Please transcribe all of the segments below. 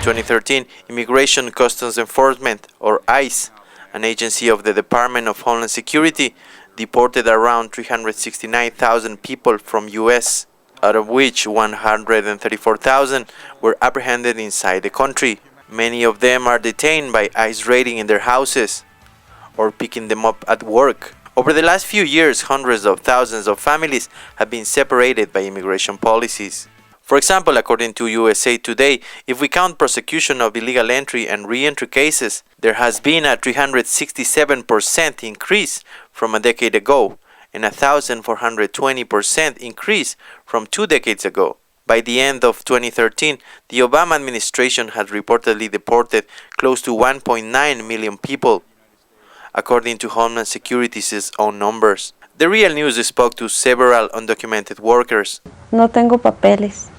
2013, Immigration Customs Enforcement, or ICE, an agency of the Department of Homeland Security, deported around 369,000 people from U.S., out of which 134,000 were apprehended inside the country. Many of them are detained by ICE raiding in their houses or picking them up at work. Over the last few years, hundreds of thousands of families have been separated by immigration policies. For example, according to USA Today, if we count prosecution of illegal entry and re-entry cases, there has been a 367% increase from a decade ago and a 1,420% increase from 2 decades ago. By the end of 2013, the Obama administration had reportedly deported close to 1.9 million people, according to Homeland Security's own numbers. The Real News spoke to several undocumented workers. No tengo papeles.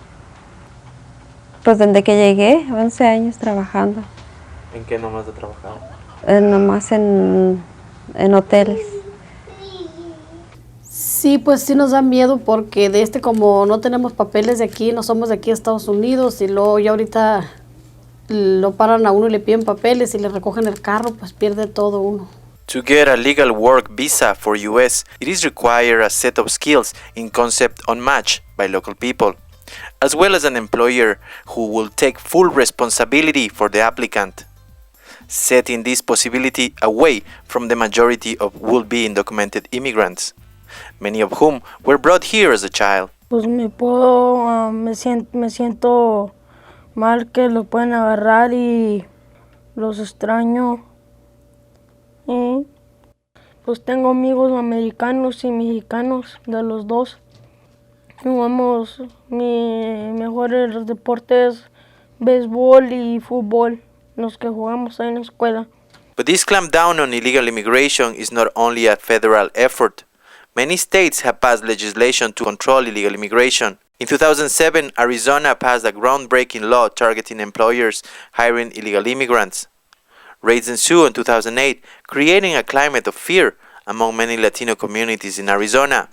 Pues desde que llegué, 11 años trabajando. ¿En qué nomás has trabajado? Nomás en hoteles. Sí, pues sí nos da miedo porque como no tenemos papeles de aquí, no somos de aquí a Estados Unidos y luego ya ahorita lo paran a uno y le piden papeles y le recogen el carro, pues pierde todo uno. To get a legal work visa for US, it is required a set of skills in concept unmatched by local people, as well as an employer who will take full responsibility for the applicant, setting this possibility away from the majority of would-be undocumented immigrants, many of whom were brought here as a child. Pues me siento mal que lo pueden agarrar y los extraño. Pues tengo amigos americanos y mexicanos de los dos. Jugamos mi mejores deportes, béisbol y fútbol, los que jugamos ahí en la escuela. But this clampdown on illegal immigration is not only a federal effort. Many states have passed legislation to control illegal immigration. In 2007, Arizona passed a groundbreaking law targeting employers hiring illegal immigrants. Raids ensued in 2008, creating a climate of fear among many Latino communities in Arizona.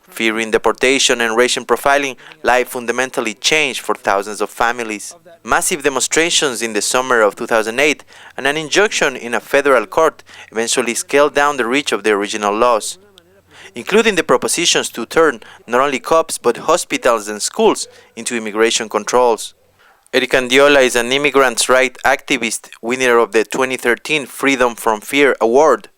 Fearing deportation and racial profiling, life fundamentally changed for thousands of families. Massive demonstrations in the summer of 2008 and an injunction in a federal court eventually scaled down the reach of the original laws, including the propositions to turn not only cops but hospitals and schools into immigration controls. Erica Andiola is an immigrants' rights activist, winner of the 2013 Freedom from Fear Award.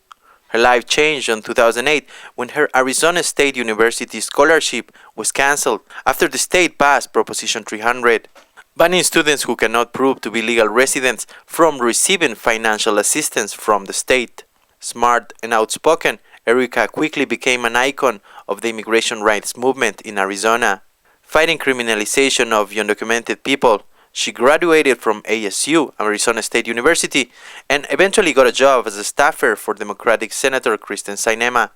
Her life changed in 2008 when her Arizona State University scholarship was canceled after the state passed Proposition 300, banning students who cannot prove to be legal residents from receiving financial assistance from the state. Smart and outspoken, Erica quickly became an icon of the immigration rights movement in Arizona. Fighting criminalization of undocumented people, she graduated from ASU, Arizona State University, and eventually got a job as a staffer for Democratic Senator Kristen Sinema.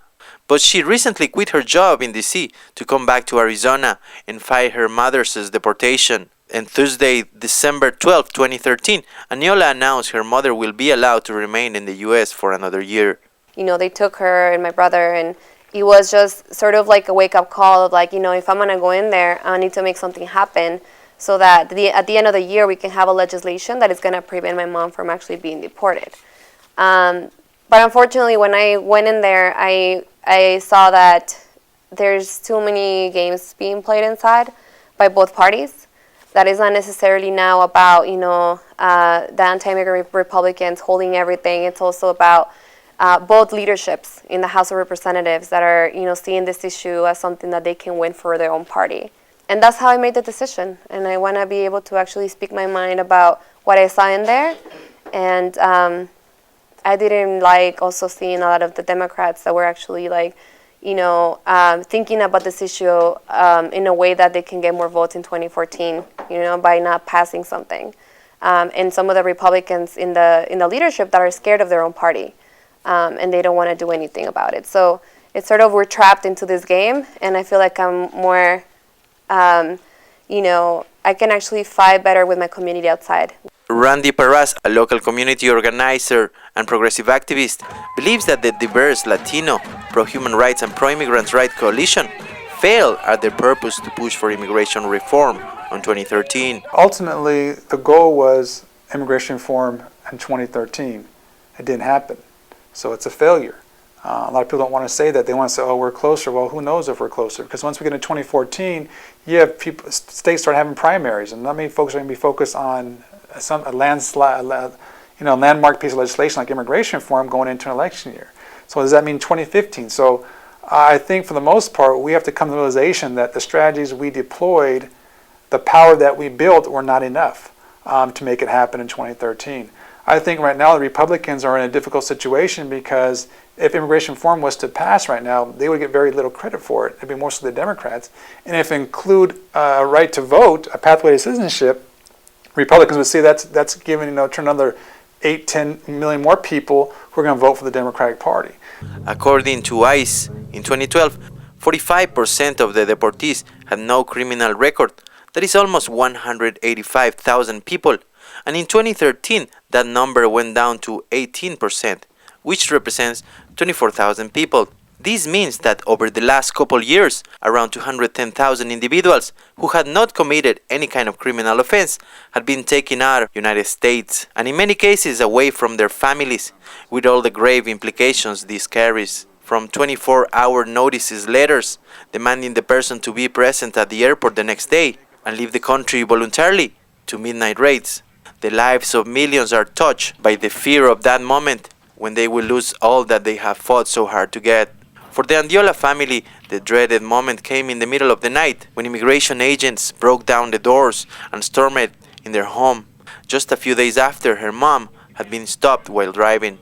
But she recently quit her job in D.C. to come back to Arizona and fight her mother's deportation. And Thursday, December 12, 2013, Andiola announced her mother will be allowed to remain in the U.S. for another year. You know, they took her and my brother, and it was just sort of like a wake-up call of like, you know, if I'm going to go in there, I need to make something happen so that at the end of the year we can have a legislation that is going to prevent my mom from actually being deported. But unfortunately, when I went in there, I saw that there's too many games being played inside by both parties. That is not necessarily now about, you know, the anti-immigrant Republicans holding everything. It's also about both leaderships in the House of Representatives that are, you know, seeing this issue as something that they can win for their own party. And that's how I made the decision. And I want to be able to actually speak my mind about what I saw in there. And I didn't like also seeing a lot of the Democrats that were actually like, you know, thinking about this issue in a way that they can get more votes in 2014, you know, by not passing something. And some of the Republicans in the leadership that are scared of their own party. And they don't want to do anything about it. So it's sort of, we're trapped into this game, and I feel like I'm more, you know, I can actually fight better with my community outside. Randy Parras, a local community organizer and progressive activist, believes that the diverse Latino, pro-human rights and pro-immigrants rights coalition failed at their purpose to push for immigration reform on 2013. Ultimately, the goal was immigration reform in 2013. It didn't happen. So it's a failure. A lot of people don't want to say that. They want to say, oh, we're closer. Well, who knows if we're closer? Because once we get into 2014, you have people, states start having primaries, and not many folks are going to be focused on a landmark piece of legislation like immigration reform going into an election year. So does that mean 2015? So I think for the most part, we have to come to the realization that the strategies we deployed, the power that we built, were not enough to make it happen in 2013. I think right now the Republicans are in a difficult situation because if immigration reform was to pass right now, they would get very little credit for it. It'd be mostly the Democrats. And if include a right to vote, a pathway to citizenship, Republicans would say that's giving, turn another 8-10 million more people who are going to vote for the Democratic Party. According to ICE, in 2012, 45% of the deportees had no criminal record. That is almost 185,000 people. And in 2013, that number went down to 18%, which represents 24,000 people. This means that over the last couple years, around 210,000 individuals who had not committed any kind of criminal offense had been taken out of the United States, and in many cases away from their families, with all the grave implications this carries. From 24-hour notices letters demanding the person to be present at the airport the next day and leave the country voluntarily, to midnight raids. The lives of millions are touched by the fear of that moment when they will lose all that they have fought so hard to get. For the Andiola family, the dreaded moment came in the middle of the night when immigration agents broke down the doors and stormed in their home, just a few days after her mom had been stopped while driving.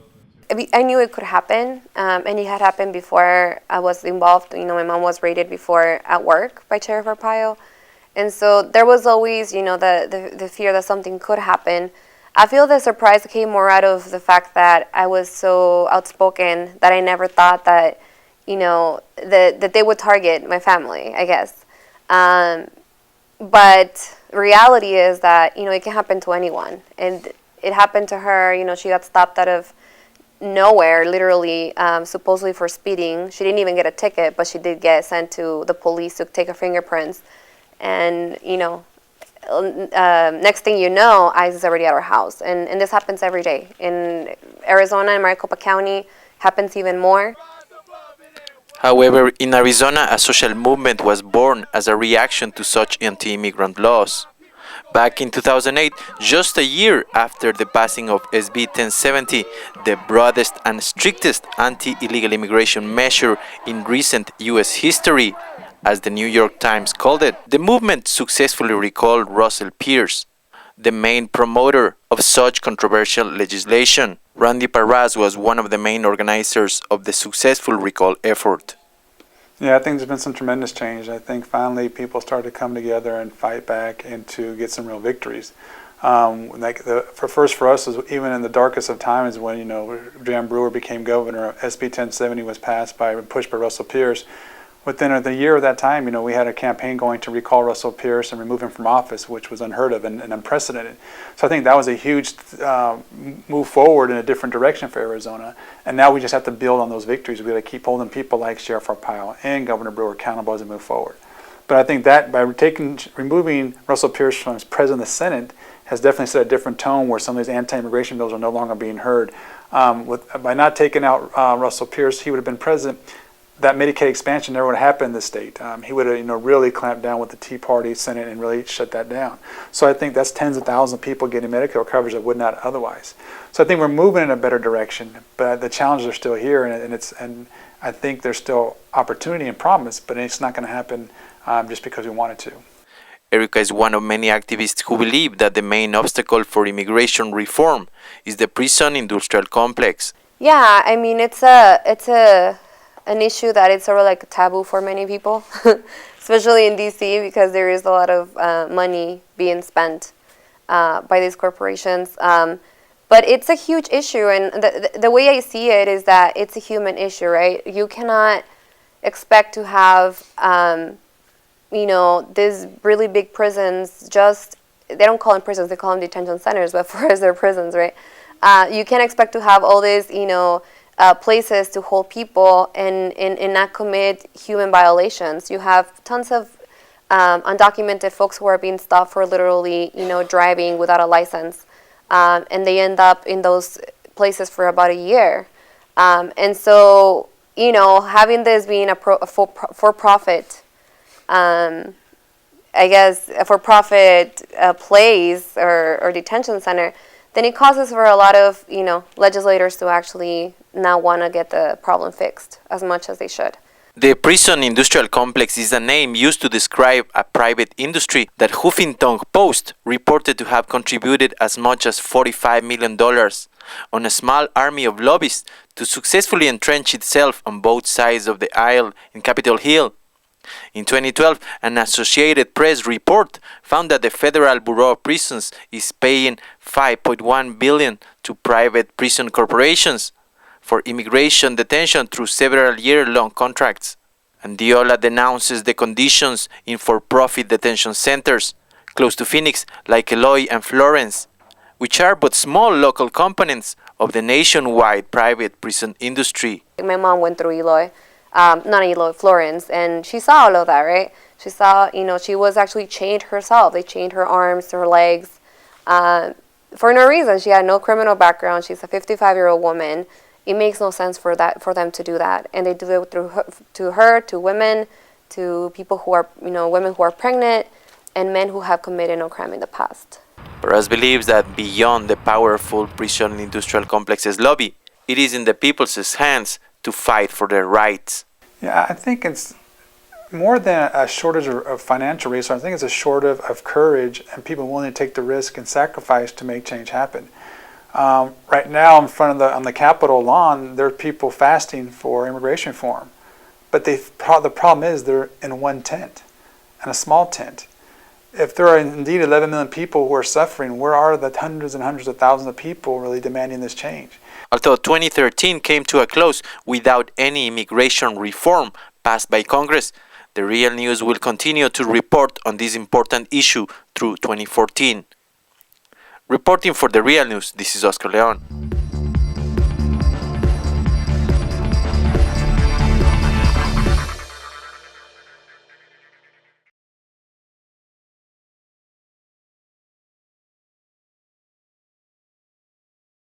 I knew it could happen, and it had happened before I was involved. My mom was raided before at work by Sheriff Arpaio. And so there was always, the fear that something could happen. I feel the surprise came more out of the fact that I was so outspoken that I never thought that, that they would target my family, I guess. But reality is that, it can happen to anyone. And it happened to her. She got stopped out of nowhere, literally, supposedly for speeding. She didn't even get a ticket, but she did get sent to the police to take her fingerprints. And, next thing you know, ICE is already at our house. And this happens every day. In Arizona, in Maricopa County, happens even more. However, in Arizona, a social movement was born as a reaction to such anti-immigrant laws. Back in 2008, just a year after the passing of SB 1070, the broadest and strictest anti-illegal immigration measure in recent U.S. history, as the New York Times called it, the movement successfully recalled Russell Pierce, the main promoter of such controversial legislation. Randy Parras was one of the main organizers of the successful recall effort. Yeah, I think there's been some tremendous change. I think finally people started to come together and fight back and to get some real victories. For us, even in the darkest of times when, Jan Brewer became governor, SB 1070 was passed and pushed by Russell Pierce. Within a year of that time, we had a campaign going to recall Russell Pierce and remove him from office, which was unheard of and unprecedented. So I think that was a huge move forward in a different direction for Arizona. And now we just have to build on those victories. We've got to keep holding people like Sheriff Arpaio and Governor Brewer accountable as we move forward. But I think that by removing Russell Pierce from as president of the Senate has definitely set a different tone where some of these anti-immigration bills are no longer being heard. By not taking out Russell Pierce, he would have been president. That Medicaid expansion never would have happened in the state. He would have, really clamped down with the Tea Party Senate and really shut that down. So I think that's tens of thousands of people getting Medicare coverage that would not otherwise. So I think we're moving in a better direction, but the challenges are still here, and I think there's still opportunity and promise, but it's not going to happen just because we want it to. Erica is one of many activists who believe that the main obstacle for immigration reform is the prison industrial complex. Yeah, I mean, it's an issue that it's sort of like a taboo for many people, especially in DC, because there is a lot of money being spent by these corporations. But it's a huge issue, and the way I see it is that it's a human issue, right? You cannot expect to have, these really big prisons they don't call them prisons, they call them detention centers, but for us they're prisons, right? You can't expect to have all these, places to hold people and not commit human violations. You have tons of undocumented folks who are being stopped for literally, driving without a license. And they end up in those places for about a year. And so, having this being a for-profit, I guess, a for-profit place or detention center, then it causes for a lot of, legislators to actually not want to get the problem fixed as much as they should. The prison industrial complex is a name used to describe a private industry that Huffington Post reported to have contributed as much as $45 million on a small army of lobbyists to successfully entrench itself on both sides of the aisle in Capitol Hill. In 2012, an Associated Press report found that the Federal Bureau of Prisons is paying $5.1 billion to private prison corporations for immigration detention through several year-long contracts. And Diola denounces the conditions in for-profit detention centers close to Phoenix, like Eloy and Florence, which are but small local components of the nationwide private prison industry. My mom went through Florence, and she saw all of that, right? She saw, she was actually chained herself. They chained her arms, her legs, for no reason. She had no criminal background. She's a 55-year-old woman. It makes no sense for them to do that, and they do it to women, to people who are, women who are pregnant, and men who have committed no crime in the past. Perez believes that beyond the powerful prison industrial complex's lobby, it is in the people's hands to fight for their rights. Yeah, I think it's more than a shortage of financial resources. I think it's a shortage of courage and people willing to take the risk and sacrifice to make change happen. Right now, in front of on the Capitol lawn, there are people fasting for immigration reform, but the problem is they're in one tent, in a small tent. If there are indeed 11 million people who are suffering, where are the hundreds and hundreds of thousands of people really demanding this change? Although 2013 came to a close without any immigration reform passed by Congress, the Real News will continue to report on this important issue through 2014. Reporting for the Real News, this is Oscar Leon.